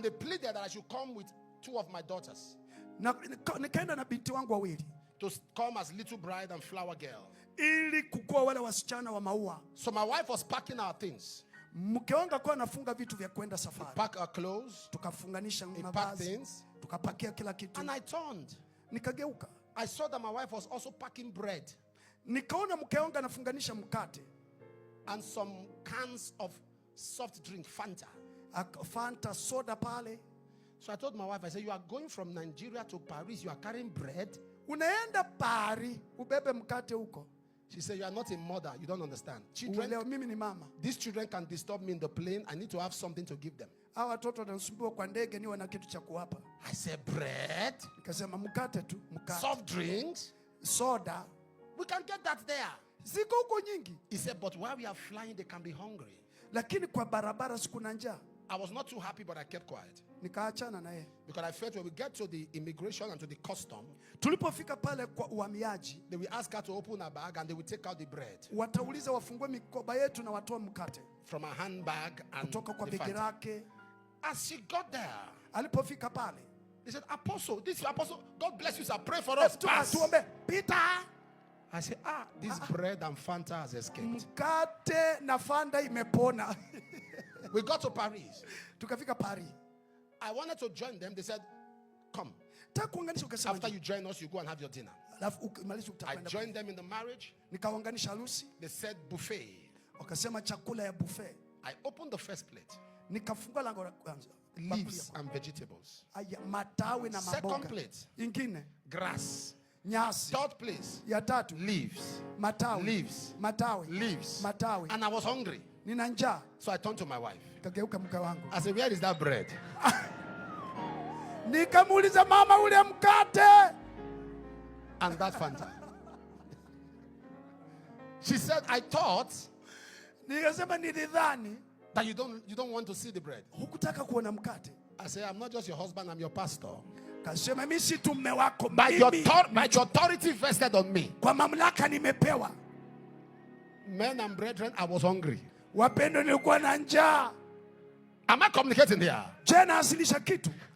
They pleaded that I should come with 2 of my daughters Nikaenda na binti wangu wawili to come as little bride and flower girl. ili kukua wale wasichana wa maua. So my wife was packing our things. Mke wangu akawa anafunga vitu vya kwenda safari. Pack our clothes. Tukafunganisha Pack mavazi. things. Tukapakia kila kitu. And I turned. Nikageuka. I saw that my wife was also packing bread. Nikaona mke wangu anafunganisha mkate. And some cans of soft drink, Fanta. Fanta, soda pale. So I told my wife, I said, you are going from Nigeria to Paris, you are carrying bread? Unaenda Paris, ubebe mkate huko. She said, you are not a mother, you don't understand. Mimi ni mama. These children can disturb me in the plane, I need to have something to give them. Hawa watoto wanasumbua kwa ndege niwe na kitu cha kuwapa. I said, bread? Nikasema mkate tu, mkate. Soft drinks? Soda. We can get that there. Ziko huko nyingi. He said, but while we are flying, they can be hungry. Lakini kwa barabara sikuna njaa. I was not too happy, but I kept quiet. Nikaachana na yeye. Because I felt when we get to the immigration and to the custom, tulipofika pale kwa uhamiaji, they will ask her to open her bag and they will take out the bread. Watauliza wafungue mikoba yetu na watoa mkate. From her handbag and kutoka kwa begi lake. As she got there, alipofika pale, they said, Apostle, this is Apostle, God bless you, sir, pray for us. Peter. I said, this bread and Fanta has escaped. Mkate na Fanta imepona. We got to Paris. Tukafika Paris. I wanted to join them. They said, come. After you join us, you go and have your dinner. I joined them in the marriage. They said buffet. I opened the first plate. Leaves and vegetables. Second plate. Grass. Third place. Leaves. Leaves. Leaves. And I was hungry. So I turned to my wife. I said, where is that bread? Nikamuuliza mama ule mkate. And that Fanta. She said, I thought that you don't want to see the bread. I said, I'm not just your husband, I'm your pastor. By the authority vested on me. Men and brethren, I was hungry. Am I communicating here?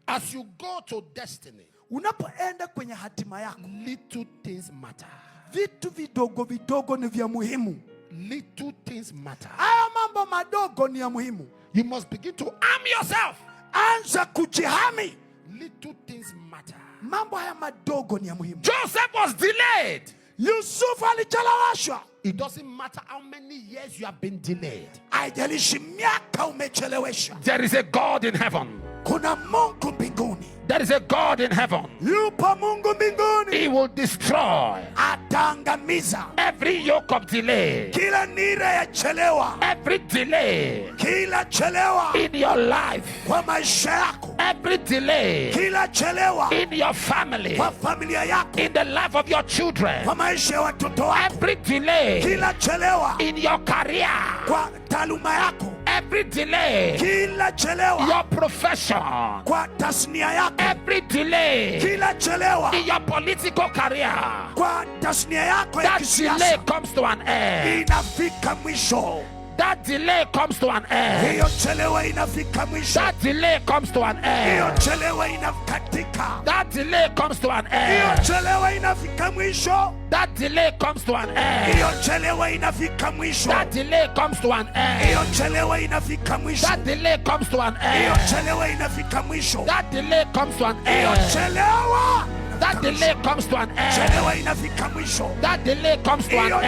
As you go to destiny, unapoenda kwenye hatima yako, little things matter. Vitu vidogo vidogo ni vya muhimu. Little things matter. Haya mambo madogo ni ya muhimu. You must begin to arm yourself. Anza kujihami. Little things matter. Mambo haya madogo ni ya muhimu. Joseph was delayed. Yusuf alicheleweshwa. It doesn't matter how many years you have been delayed. Haijalishi miaka umecheleweshwa. There is a God in heaven. Kuna Mungu mbinguni. There is a God in heaven. Yupo Mungu mbinguni. He will destroy. Ataangamiza. Every yoke of delay. Kila nira ya chelewa. Every delay. Kila chelewa. In your life. Kwa maisha yako. Every delay. Kila chelewa. In your family. Kwa familia yako. In the life of your children. Kwa maisha ya watoto wako. Every delay. Kila chelewa. In your career. Kwa taaluma yako. Every delay. Kila chelewa. Your profession. Kwa tasnia yako. Every delay. Kila chelewa. In your political career. Kwa tasnia yako ya kisiasa. That delay comes to an end. Inafika mwisho. That delay comes to an end. Hiyo chelewa inafika mwisho. That delay comes to an end. Hiyo chelewa inakatika. That delay comes to an end. Hiyo chelewa inafika mwisho. That delay comes to an end. Hiyo chelewa inafika mwisho. That delay comes to an end. Hiyo chelewa inafika mwisho. That delay comes to an end. Hiyo chelewa inafika mwisho. That delay comes to an end. Hiyo chelewa. That delay comes to an end. Chelewa inafika mwisho. That delay comes to an end.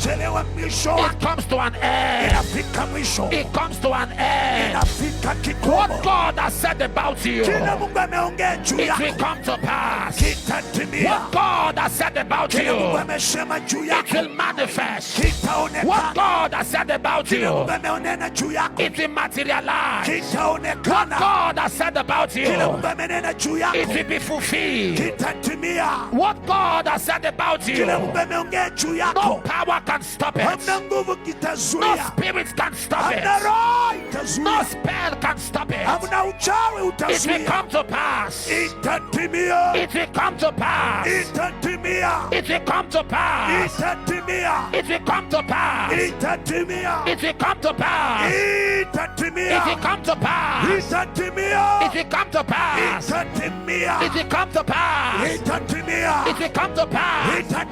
Chelewa mwisho. It comes to an end. Inafika mwisho. It comes to an end. Inafika kikomo. What God has said about you, kila Mungu ameongea juu yako, it will come to pass. Kitatimia. What God has said about you, Mungu amesema juu yako, it will manifest. Kitaonekana. What God has said about you, Mungu amenena juu yako, it will materialize. Kitaonekana. What God has said about you, Mungu amenena juu yako, it will be fulfilled. Kitatimia. What God has said about you, Mungu ameongea juu yako, no power can stop it. hamna nguvu No kitazuia, spirit can stop it. hamna roho itazuia, No spell can stop it. hamna uchawi It will utazuia. come to pass. Itatimia. It will come to pass. Itatimia. It will come to pass. Itatimia. It will come to pass. Itatimia. It will come to pass. Itatimia. itatimia, if it come to pass, itatimia, if it come to pass, itatimia, if it come to pass, itatimia, if it come to pass, itatimia.